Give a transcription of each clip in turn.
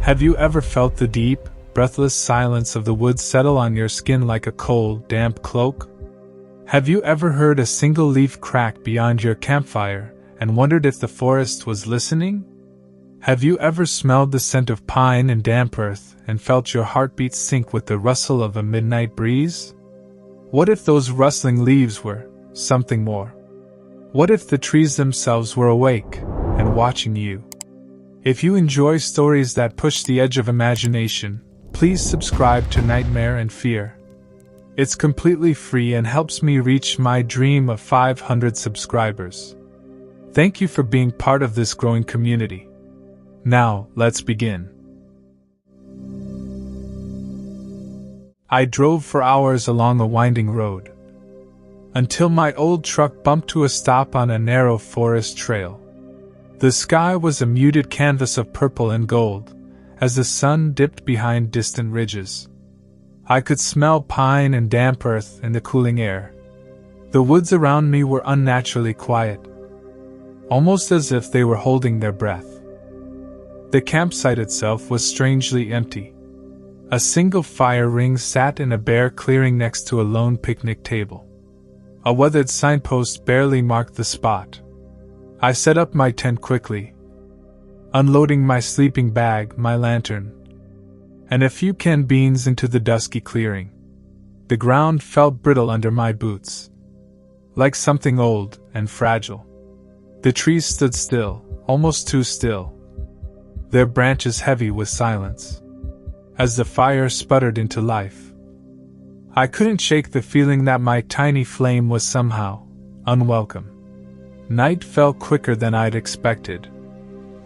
Have you ever felt the deep, breathless silence of the woods settle on your skin like a cold, damp cloak? Have you ever heard a single leaf crack beyond your campfire and wondered if the forest was listening? Have you ever smelled the scent of pine and damp earth and felt your heartbeat sink with the rustle of a midnight breeze? What if those rustling leaves were something more? What if the trees themselves were awake and watching you? If you enjoy stories that push the edge of imagination, please subscribe to Nightmare and Fear. It's completely free and helps me reach my dream of 500 subscribers. Thank you for being part of this growing community. Now, let's begin. I drove for hours along a winding road, until my old truck bumped to a stop on a narrow forest trail. The sky was a muted canvas of purple and gold, as the sun dipped behind distant ridges. I could smell pine and damp earth in the cooling air. The woods around me were unnaturally quiet, almost as if they were holding their breath. The campsite itself was strangely empty. A single fire ring sat in a bare clearing next to a lone picnic table. A weathered signpost barely marked the spot. I set up my tent quickly, unloading my sleeping bag, my lantern, and a few canned beans into the dusky clearing. The ground felt brittle under my boots, like something old and fragile. The trees stood still, almost too still, their branches heavy with silence, as the fire sputtered into life. I couldn't shake the feeling that my tiny flame was somehow unwelcome. Night fell quicker than I'd expected.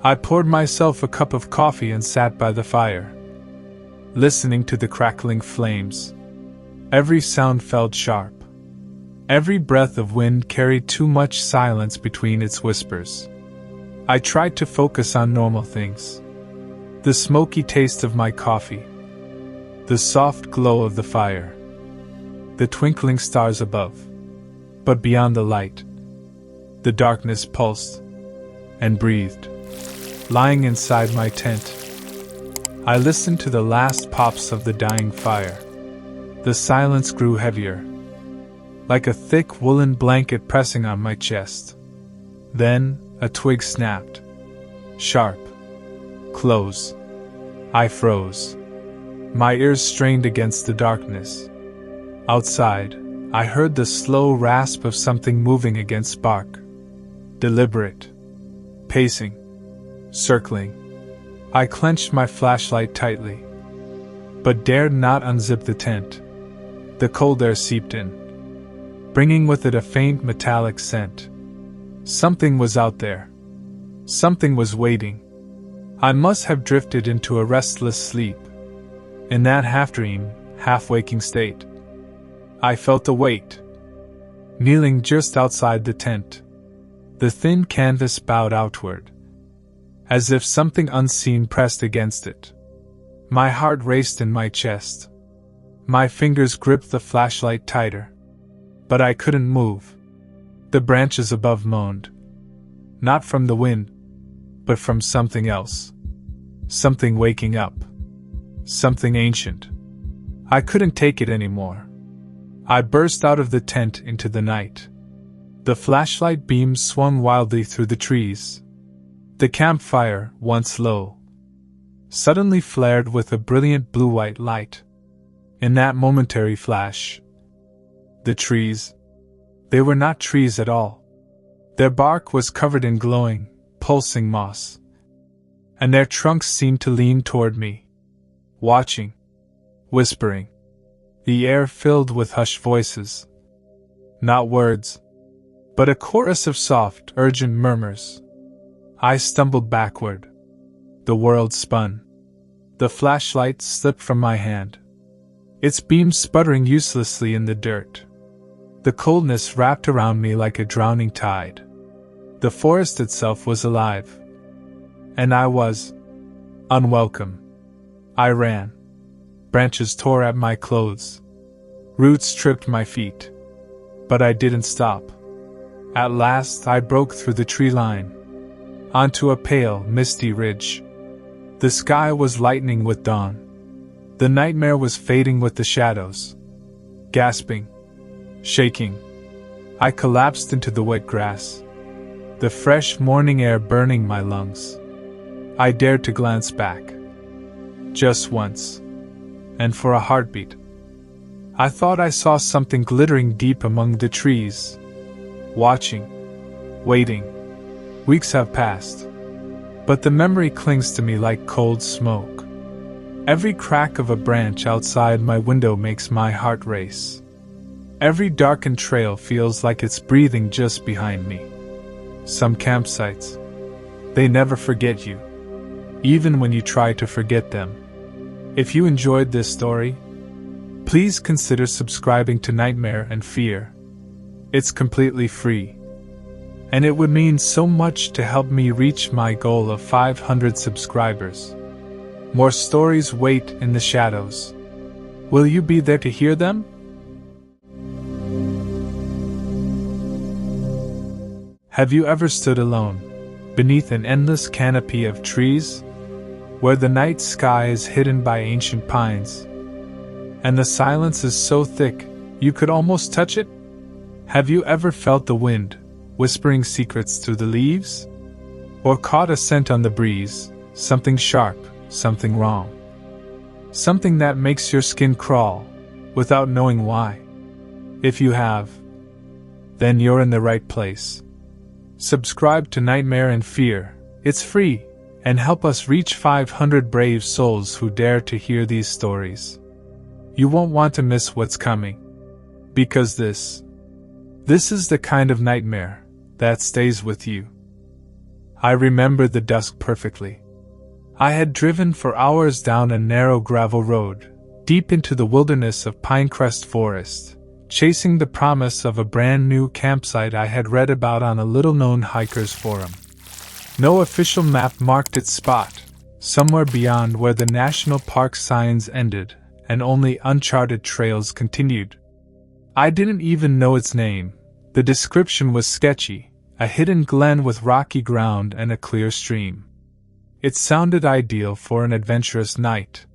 I poured myself a cup of coffee and sat by the fire, listening to the crackling flames. Every sound felt sharp. Every breath of wind carried too much silence between its whispers. I tried to focus on normal things. The smoky taste of my coffee, the soft glow of the fire, the twinkling stars above. But beyond the light, the darkness pulsed and breathed. Lying inside my tent, I listened to the last pops of the dying fire. The silence grew heavier, like a thick woolen blanket pressing on my chest. Then, a twig snapped. Sharp. Close. I froze. My ears strained against the darkness. Outside, I heard the slow rasp of something moving against bark. Deliberate. Pacing. Circling. I clenched my flashlight tightly, but dared not unzip the tent. The cold air seeped in, bringing with it a faint metallic scent. Something was out there. Something was waiting. I must have drifted into a restless sleep. In that half-dream, half-waking state, I felt a weight. Kneeling just outside the tent, the thin canvas bowed outward, as if something unseen pressed against it. My heart raced in my chest. My fingers gripped the flashlight tighter, but I couldn't move. The branches above moaned, not from the wind, but from something else. Something waking up. Something ancient. I couldn't take it anymore. I burst out of the tent into the night. The flashlight beams swung wildly through the trees. The campfire, once low, suddenly flared with a brilliant blue-white light. In that momentary flash, the trees, they were not trees at all. Their bark was covered in glowing, pulsing moss, and their trunks seemed to lean toward me, watching, whispering. The air filled with hushed voices. Not words, but a chorus of soft, urgent murmurs. I stumbled backward. The world spun. The flashlight slipped from my hand, its beams sputtering uselessly in the dirt. The coldness wrapped around me like a drowning tide. The forest itself was alive, and I was unwelcome. I ran. Branches tore at my clothes. Roots tripped my feet. But I didn't stop. At last I broke through the tree line, onto a pale, misty ridge. The sky was lightening with dawn. The nightmare was fading with the shadows. Gasping, shaking, I collapsed into the wet grass, the fresh morning air burning my lungs. I dared to glance back. Just once. And for a heartbeat. I thought I saw something glittering deep among the trees. Watching. Waiting. Weeks have passed. But the memory clings to me like cold smoke. Every crack of a branch outside my window makes my heart race. Every darkened trail feels like it's breathing just behind me. Some campsites. They never forget you. Even when you try to forget them. If you enjoyed this story, please consider subscribing to Nightmare and Fear. It's completely free. And it would mean so much to help me reach my goal of 500 subscribers. More stories wait in the shadows. Will you be there to hear them? Have you ever stood alone, beneath an endless canopy of trees, where the night sky is hidden by ancient pines, and the silence is so thick you could almost touch it? Have you ever felt the wind, whispering secrets through the leaves? Or caught a scent on the breeze, something sharp, something wrong? Something that makes your skin crawl, without knowing why? If you have, then you're in the right place. Subscribe to Nightmare and Fear, it's free, and help us reach 500 brave souls who dare to hear these stories. You won't want to miss what's coming. Because this is the kind of nightmare that stays with you. I remember the dusk perfectly. I had driven for hours down a narrow gravel road, deep into the wilderness of Pinecrest Forest, chasing the promise of a brand new campsite I had read about on a little-known hiker's forum. No official map marked its spot, somewhere beyond where the national park signs ended, and only uncharted trails continued. I didn't even know its name. The description was sketchy, a hidden glen with rocky ground and a clear stream. It sounded ideal for an adventurous night.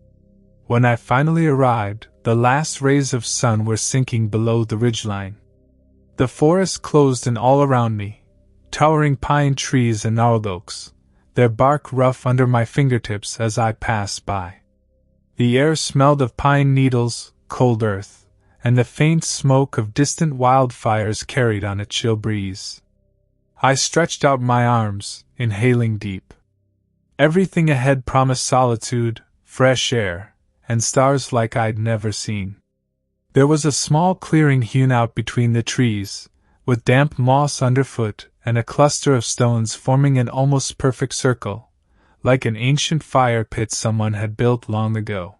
When I finally arrived, the last rays of sun were sinking below the ridgeline. The forest closed in all around me, towering pine trees and gnarled oaks, their bark rough under my fingertips as I passed by. The air smelled of pine needles, cold earth, and the faint smoke of distant wildfires carried on a chill breeze. I stretched out my arms, inhaling deep. Everything ahead promised solitude, fresh air, and stars like I'd never seen. There was a small clearing hewn out between the trees, with damp moss underfoot and a cluster of stones forming an almost perfect circle, like an ancient fire pit someone had built long ago.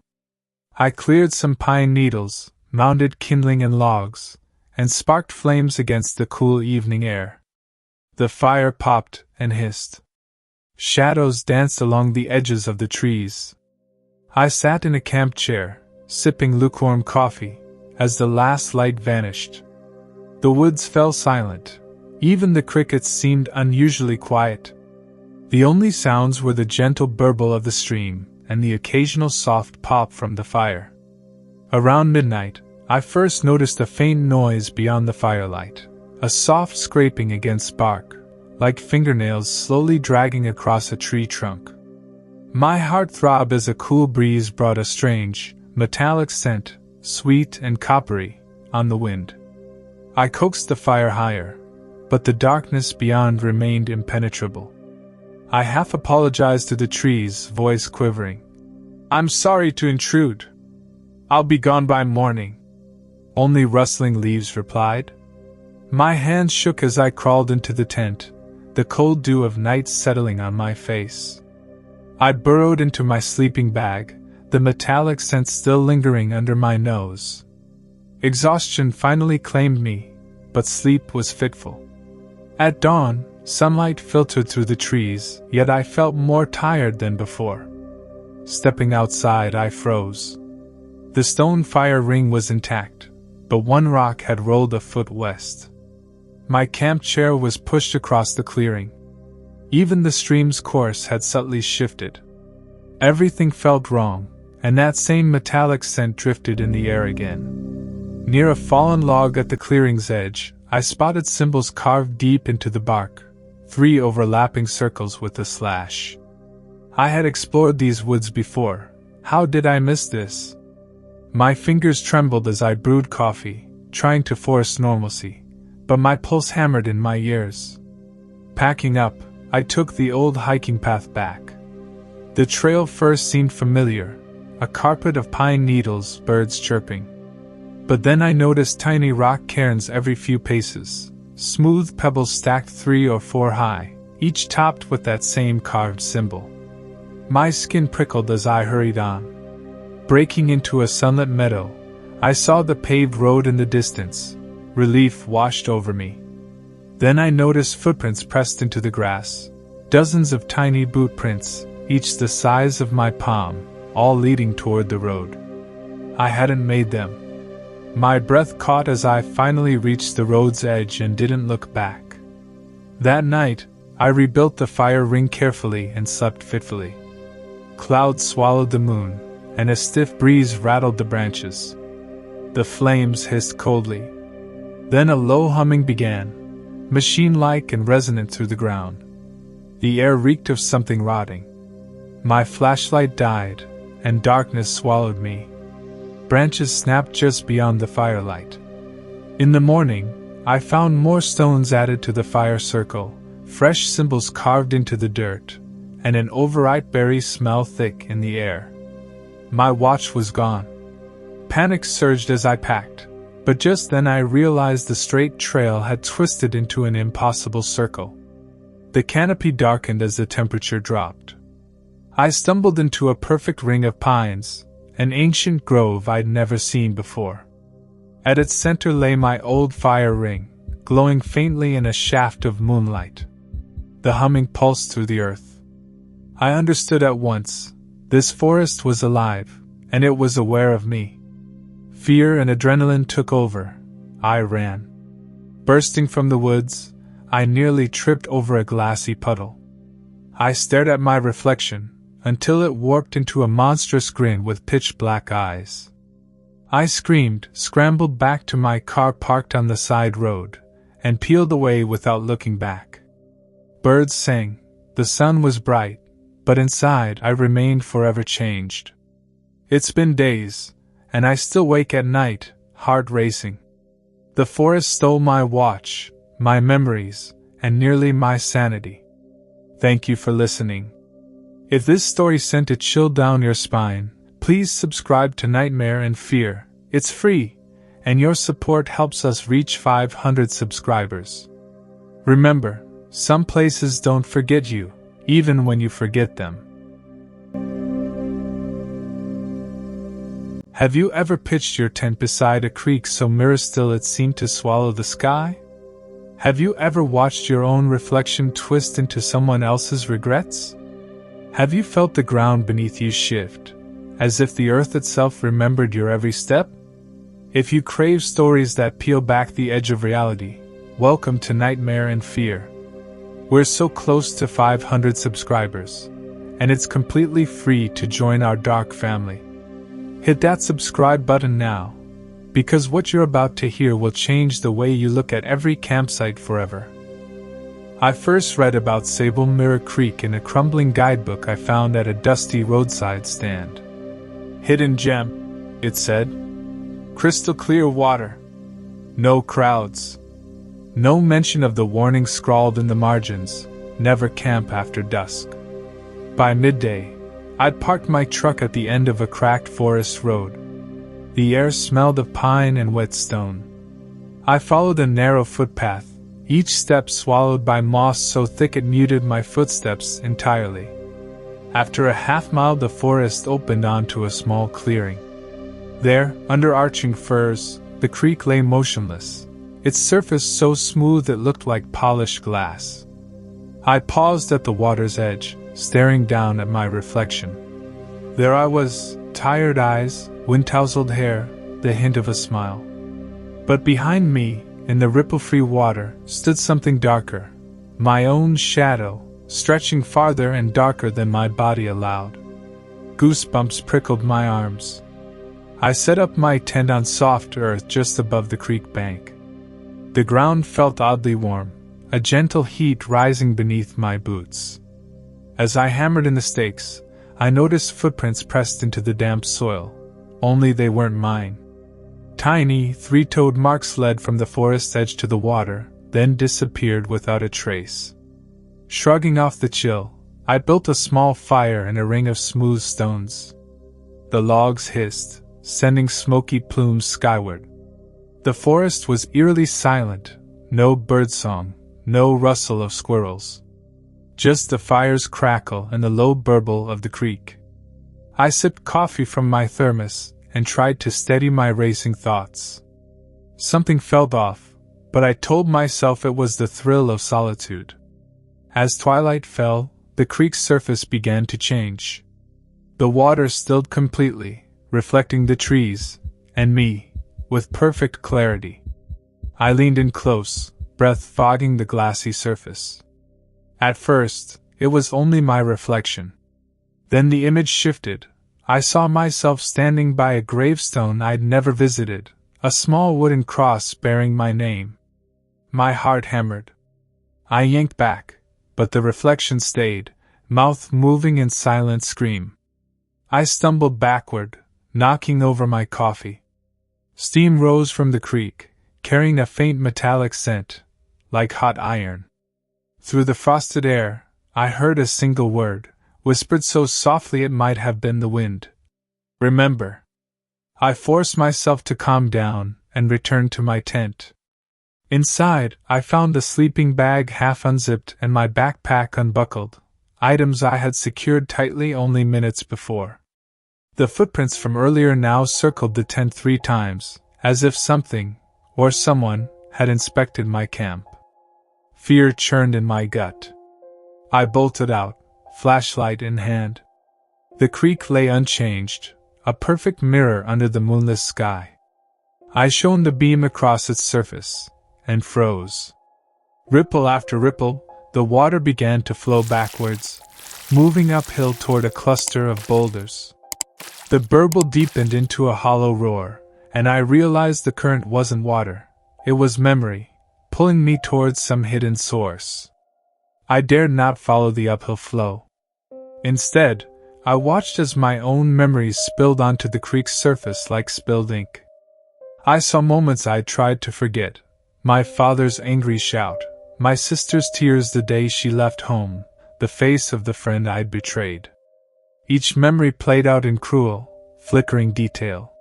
I cleared some pine needles, mounted kindling and logs, and sparked flames against the cool evening air. The fire popped and hissed. Shadows danced along the edges of the trees. I sat in a camp chair, sipping lukewarm coffee, as the last light vanished. The woods fell silent. Even the crickets seemed unusually quiet. The only sounds were the gentle burble of the stream and the occasional soft pop from the fire. Around midnight, I first noticed a faint noise beyond the firelight, a soft scraping against bark, like fingernails slowly dragging across a tree trunk. My heart throbbed as a cool breeze brought a strange, metallic scent, sweet and coppery, on the wind. I coaxed the fire higher, but the darkness beyond remained impenetrable. I half apologized to the trees, voice quivering. "I'm sorry to intrude. I'll be gone by morning." Only rustling leaves replied. My hands shook as I crawled into the tent, the cold dew of night settling on my face. I burrowed into my sleeping bag, the metallic scent still lingering under my nose. Exhaustion finally claimed me, but sleep was fitful. At dawn, sunlight filtered through the trees, yet I felt more tired than before. Stepping outside, I froze. The stone fire ring was intact, but one rock had rolled a foot west. My camp chair was pushed across the clearing. Even the stream's course had subtly shifted. Everything felt wrong, and that same metallic scent drifted in the air again. Near a fallen log at the clearing's edge, I spotted symbols carved deep into the bark, 3 overlapping circles with a slash. I had explored these woods before. How did I miss this? My fingers trembled as I brewed coffee, trying to force normalcy, but my pulse hammered in my ears. Packing up, I took the old hiking path back. The trail first seemed familiar, a carpet of pine needles, birds chirping. But then I noticed tiny rock cairns every few paces, smooth pebbles stacked 3 or 4 high, each topped with that same carved symbol. My skin prickled as I hurried on. Breaking into a sunlit meadow, I saw the paved road in the distance. Relief washed over me. Then I noticed footprints pressed into the grass, dozens of tiny boot prints, each the size of my palm, all leading toward the road. I hadn't made them. My breath caught as I finally reached the road's edge and didn't look back. That night, I rebuilt the fire ring carefully and slept fitfully. Clouds swallowed the moon, and a stiff breeze rattled the branches. The flames hissed coldly. Then a low humming began, machine-like and resonant through the ground. The air reeked of something rotting. My flashlight died, and darkness swallowed me. Branches snapped just beyond the firelight. In the morning, I found more stones added to the fire circle, fresh symbols carved into the dirt, and an overripe berry smell thick in the air. My watch was gone. Panic surged as I packed, but just then I realized the straight trail had twisted into an impossible circle. The canopy darkened as the temperature dropped. I stumbled into a perfect ring of pines, an ancient grove I'd never seen before. At its center lay my old fire ring, glowing faintly in a shaft of moonlight. The humming pulsed through the earth. I understood at once. This forest was alive, and it was aware of me. Fear and adrenaline took over. I ran. Bursting from the woods, I nearly tripped over a glassy puddle. I stared at my reflection, until it warped into a monstrous grin with pitch-black eyes. I screamed, scrambled back to my car parked on the side road, and peeled away without looking back. Birds sang, the sun was bright, but inside I remained forever changed. It's been days, and I still wake at night, heart racing. The forest stole my watch, my memories, and nearly my sanity. Thank you for listening. If this story sent a chill down your spine, please subscribe to Nightmare and Fear. It's free, and your support helps us reach 500 subscribers. Remember, some places don't forget you, even when you forget them. Have you ever pitched your tent beside a creek so mirror-still it seemed to swallow the sky? Have you ever watched your own reflection twist into someone else's regrets? Have you felt the ground beneath you shift, as if the earth itself remembered your every step? If you crave stories that peel back the edge of reality, welcome to Nightmare and Fear. We're so close to 500 subscribers, and it's completely free to join our dark family. Hit that subscribe button now, because what you're about to hear will change the way you look at every campsite forever. I first read about Sable Mirror Creek in a crumbling guidebook I found at a dusty roadside stand. Hidden gem, it said. Crystal clear water. No crowds. No mention of the warning scrawled in the margins, never camp after dusk. By midday, I'd parked my truck at the end of a cracked forest road. The air smelled of pine and wet stone. I followed a narrow footpath, each step swallowed by moss so thick it muted my footsteps entirely. After a half-mile the forest opened onto a small clearing. There, under arching firs, the creek lay motionless, its surface so smooth it looked like polished glass. I paused at the water's edge, staring down at my reflection. There I was, tired eyes, wind-tousled hair, the hint of a smile. But behind me, in the ripple-free water, stood something darker, my own shadow, stretching farther and darker than my body allowed. goosebumps prickled my arms. I set up my tent on soft earth just above the creek bank. The ground felt oddly warm, a gentle heat rising beneath my boots. As I hammered in the stakes, I noticed footprints pressed into the damp soil, only they weren't mine. Tiny, three-toed marks led from the forest edge to the water, then disappeared without a trace. Shrugging off the chill, I built a small fire in a ring of smooth stones. The logs hissed, sending smoky plumes skyward. The forest was eerily silent, no birdsong, no rustle of squirrels. Just the fire's crackle and the low burble of the creek. I sipped coffee from my thermos and tried to steady my racing thoughts. Something felt off, but I told myself it was the thrill of solitude. As twilight fell, the creek's surface began to change. The water stilled completely, reflecting the trees, and me, with perfect clarity. I leaned in close, breath fogging the glassy surface. At first, it was only my reflection. Then the image shifted. I saw myself standing by a gravestone I'd never visited, a small wooden cross bearing my name. My heart hammered. I yanked back, but the reflection stayed, mouth moving in silent scream. I stumbled backward, knocking over my coffee. Steam rose from the creek, carrying a faint metallic scent, like hot iron. Through the frosted air, I heard a single word, whispered so softly it might have been the wind. Remember. I forced myself to calm down and return to my tent. Inside, I found the sleeping bag half unzipped and my backpack unbuckled, items I had secured tightly only minutes before. The footprints from earlier now circled the tent 3 times, as if something, or someone, had inspected my camp. Fear churned in my gut. I bolted out, flashlight in hand. The creek lay unchanged, a perfect mirror under the moonless sky. I shone the beam across its surface, and froze. Ripple after ripple, the water began to flow backwards, moving uphill toward a cluster of boulders. The burble deepened into a hollow roar, and I realized the current wasn't water, it was memory, pulling me towards some hidden source. I dared not follow the uphill flow. Instead, I watched as my own memories spilled onto the creek's surface like spilled ink. I saw moments I tried to forget, my father's angry shout, my sister's tears the day she left home, the face of the friend I'd betrayed. Each memory played out in cruel, flickering detail.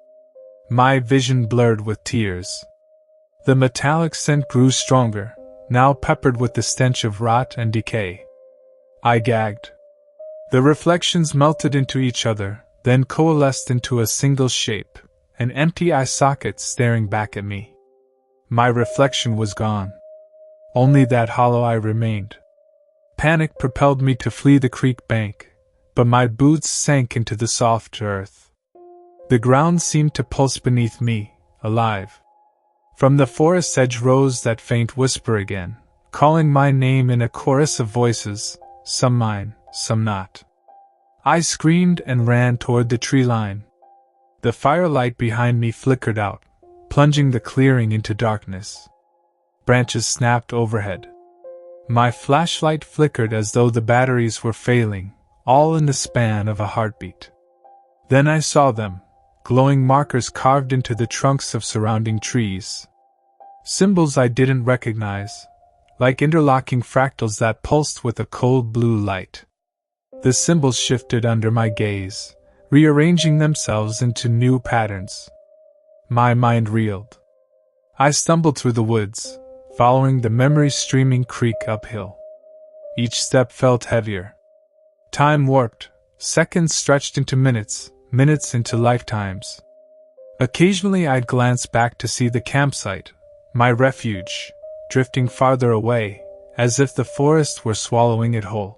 My vision blurred with tears. The metallic scent grew stronger, now peppered with the stench of rot and decay. I gagged. The reflections melted into each other, then coalesced into a single shape, an empty eye socket staring back at me. My reflection was gone. Only that hollow eye remained. Panic propelled me to flee the creek bank, but my boots sank into the soft earth. The ground seemed to pulse beneath me, alive. From the forest edge rose that faint whisper again, calling my name in a chorus of voices, some mine, some not. I screamed and ran toward the tree line. The firelight behind me flickered out, plunging the clearing into darkness. Branches snapped overhead. My flashlight flickered as though the batteries were failing, all in the span of a heartbeat. Then I saw them, glowing markers carved into the trunks of surrounding trees. Symbols I didn't recognize, like interlocking fractals that pulsed with a cold blue light. The symbols shifted under my gaze, rearranging themselves into new patterns. My mind reeled. I stumbled through the woods, following the memory-streaming creek uphill. Each step felt heavier. Time warped, seconds stretched into minutes, minutes into lifetimes. Occasionally I'd glance back to see the campsite, my refuge, drifting farther away, as if the forest were swallowing it whole.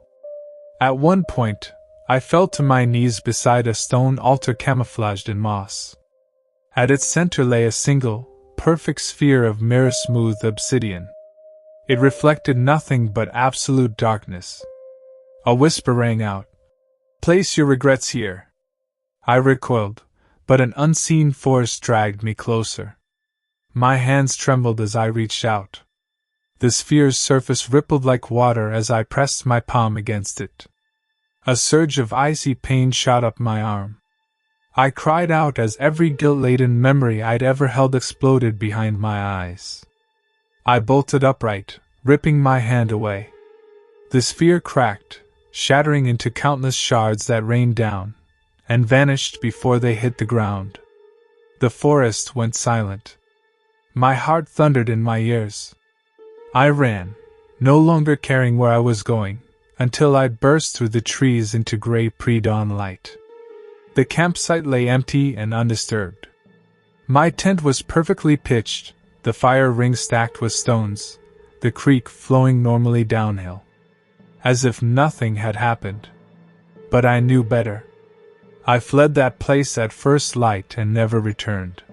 At one point, I fell to my knees beside a stone altar camouflaged in moss. At its center lay a single, perfect sphere of mirror-smooth obsidian. It reflected nothing but absolute darkness. A whisper rang out. "Place your regrets here." I recoiled, but an unseen force dragged me closer. My hands trembled as I reached out. The sphere's surface rippled like water as I pressed my palm against it. A surge of icy pain shot up my arm. I cried out as every guilt-laden memory I'd ever held exploded behind my eyes. I bolted upright, ripping my hand away. The sphere cracked, shattering into countless shards that rained down, and vanished before they hit the ground. The forest went silent. My heart thundered in my ears. I ran, no longer caring where I was going, until I burst through the trees into gray pre-dawn light. The campsite lay empty and undisturbed. My tent was perfectly pitched, the fire ring stacked with stones, the creek flowing normally downhill. As if nothing had happened. But I knew better. I fled that place at first light and never returned.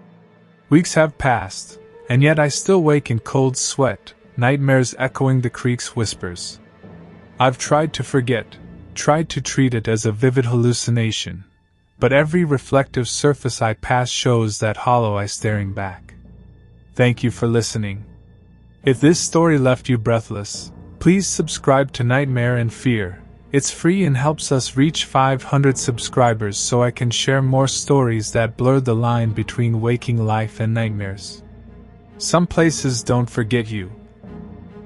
Weeks have passed, and yet I still wake in cold sweat, nightmares echoing the creek's whispers. I've tried to forget, tried to treat it as a vivid hallucination, but every reflective surface I pass shows that hollow eye staring back. Thank you for listening. If this story left you breathless, please subscribe to Nightmare and Fear. It's free and helps us reach 500 subscribers so I can share more stories that blur the line between waking life and nightmares. Some places don't forget you,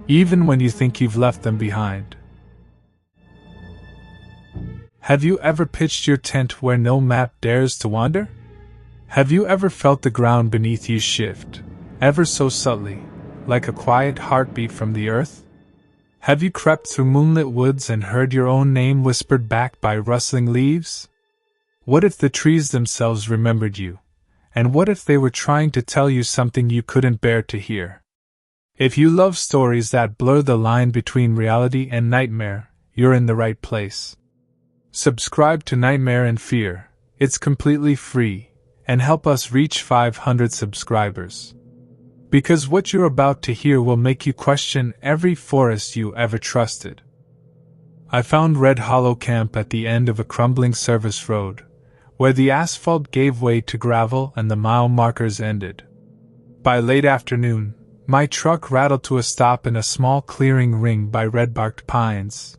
even when you think you've left them behind. Have you ever pitched your tent where no map dares to wander? Have you ever felt the ground beneath you shift, ever so subtly, like a quiet heartbeat from the earth? Have you crept through moonlit woods and heard your own name whispered back by rustling leaves? What if the trees themselves remembered you? And what if they were trying to tell you something you couldn't bear to hear? If you love stories that blur the line between reality and nightmare, you're in the right place. Subscribe to Nightmare and Fear. It's completely free, and help us reach 500 subscribers. Because what you're about to hear will make you question every forest you ever trusted. I found Red Hollow Camp at the end of a crumbling service road, where the asphalt gave way to gravel and the mile markers ended. By late afternoon, my truck rattled to a stop in a small clearing ringed by red-barked pines.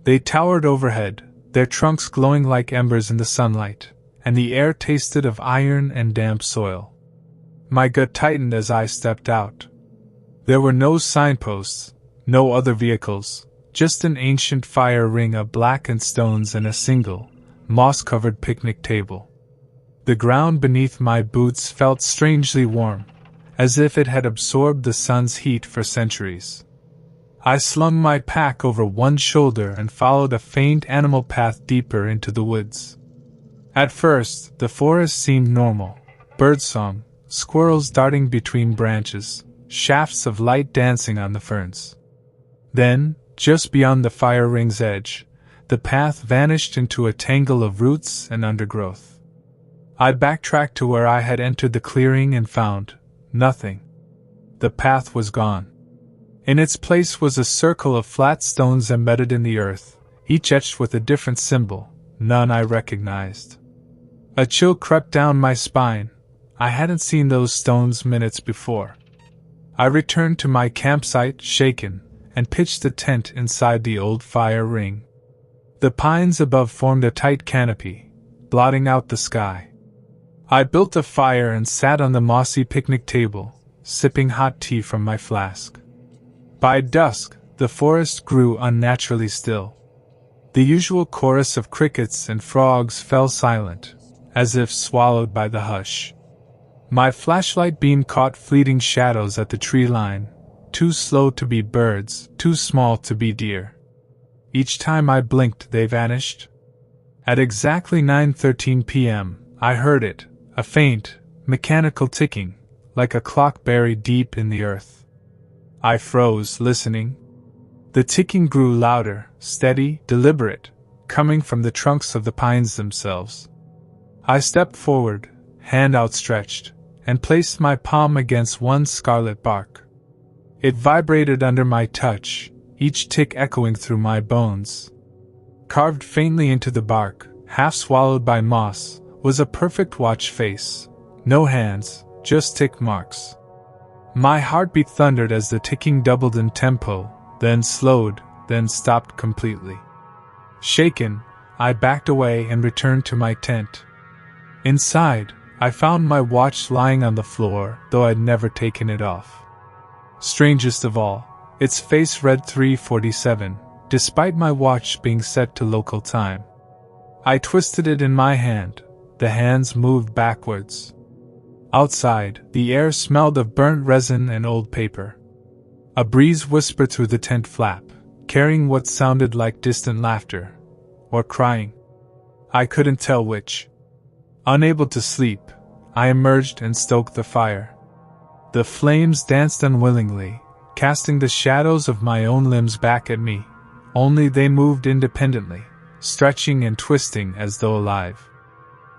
They towered overhead, their trunks glowing like embers in the sunlight, and the air tasted of iron and damp soil. My gut tightened as I stepped out. There were no signposts, no other vehicles, just an ancient fire ring of blackened stones and a single, moss-covered picnic table. The ground beneath my boots felt strangely warm, as if it had absorbed the sun's heat for centuries. I slung my pack over one shoulder and followed a faint animal path deeper into the woods. At first, the forest seemed normal, birdsong, squirrels darting between branches, shafts of light dancing on the ferns. Then, just beyond the fire ring's edge, the path vanished into a tangle of roots and undergrowth. I backtracked to where I had entered the clearing and found nothing. The path was gone. In its place was a circle of flat stones embedded in the earth, each etched with a different symbol, none I recognized. A chill crept down my spine. I hadn't seen those stones minutes before. I returned to my campsite, shaken, and pitched a tent inside the old fire ring. The pines above formed a tight canopy, blotting out the sky. I built a fire and sat on the mossy picnic table, sipping hot tea from my flask. By dusk, the forest grew unnaturally still. The usual chorus of crickets and frogs fell silent, as if swallowed by the hush. My flashlight beam caught fleeting shadows at the tree line, too slow to be birds, too small to be deer. Each time I blinked, they vanished. At exactly 9:13 p.m., I heard it, a faint, mechanical ticking, like a clock buried deep in the earth. I froze, listening. The ticking grew louder, steady, deliberate, coming from the trunks of the pines themselves. I stepped forward, hand outstretched, and placed my palm against one scarlet bark. It vibrated under my touch, each tick echoing through my bones. Carved faintly into the bark, half swallowed by moss, was a perfect watch face. No hands, just tick marks. My heartbeat thundered as the ticking doubled in tempo, then slowed, then stopped completely. Shaken, I backed away and returned to my tent. Inside, I found my watch lying on the floor, though I'd never taken it off. Strangest of all, its face read 3:47, despite my watch being set to local time. I twisted it in my hand. The hands moved backwards. Outside, the air smelled of burnt resin and old paper. A breeze whispered through the tent flap, carrying what sounded like distant laughter, or crying. I couldn't tell which. Unable to sleep, I emerged and stoked the fire. The flames danced unwillingly, casting the shadows of my own limbs back at me, only they moved independently, stretching and twisting as though alive.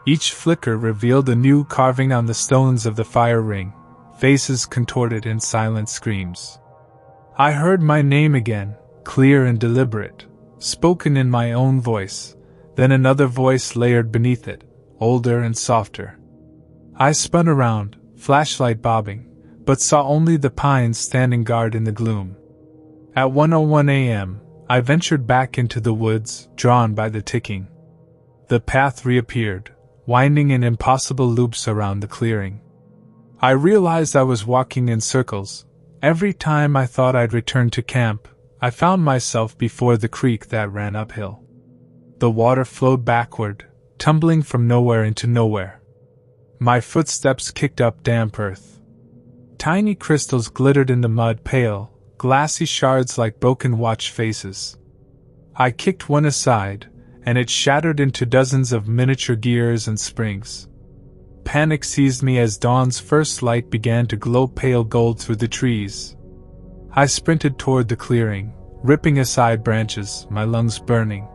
Each flicker revealed a new carving on the stones of the fire ring, faces contorted in silent screams. I heard my name again, clear and deliberate, spoken in my own voice, then another voice layered beneath it, older and softer. I spun around, flashlight bobbing, but saw only the pines standing guard in the gloom. At 1:01 a.m., I ventured back into the woods, drawn by the ticking. The path reappeared, winding in impossible loops around the clearing. I realized I was walking in circles. Every time I thought I'd return to camp, I found myself before the creek that ran uphill. The water flowed backward, tumbling from nowhere into nowhere. My footsteps kicked up damp earth. Tiny crystals glittered in the mud, pale, glassy shards like broken watch faces. I kicked one aside, and it shattered into dozens of miniature gears and springs. Panic seized me as dawn's first light began to glow pale gold through the trees. I sprinted toward the clearing, ripping aside branches, my lungs burning.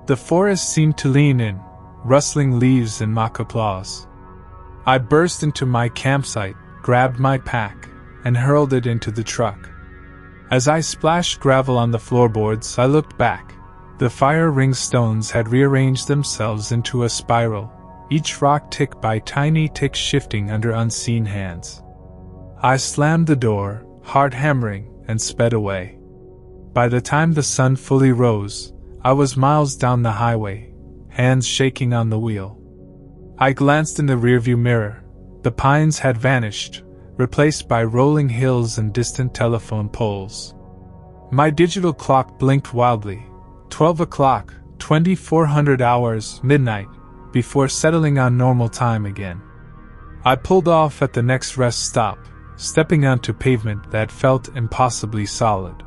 The forest seemed to lean in, rustling leaves in mock applause. I burst into my campsite, grabbed my pack, and hurled it into the truck. As I splashed gravel on the floorboards, I looked back. The fire ring stones had rearranged themselves into a spiral, each rock tick by tiny ticks shifting under unseen hands. I slammed the door, heart hammering, and sped away. By the time the sun fully rose, I was miles down the highway, hands shaking on the wheel. I glanced in the rearview mirror. The pines had vanished, replaced by rolling hills and distant telephone poles. My digital clock blinked wildly. 12 o'clock, 2400 hours, midnight, before settling on normal time again. I pulled off at the next rest stop, stepping onto pavement that felt impossibly solid.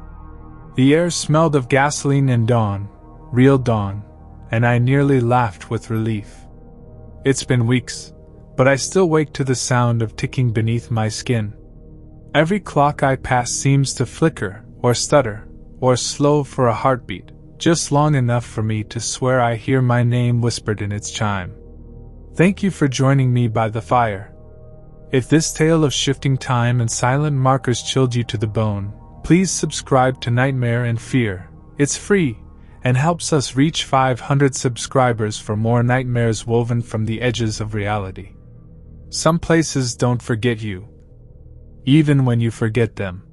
The air smelled of gasoline and dawn, real dawn, and I nearly laughed with relief. It's been weeks, but I still wake to the sound of ticking beneath my skin. Every clock I pass seems to flicker, or stutter, or slow for a heartbeat, just long enough for me to swear I hear my name whispered in its chime. Thank you for joining me by the fire. If this tale of shifting time and silent markers chilled you to the bone, please subscribe to Nightmare and Fear. It's free, and helps us reach 500 subscribers for more nightmares woven from the edges of reality. Some places don't forget you, even when you forget them.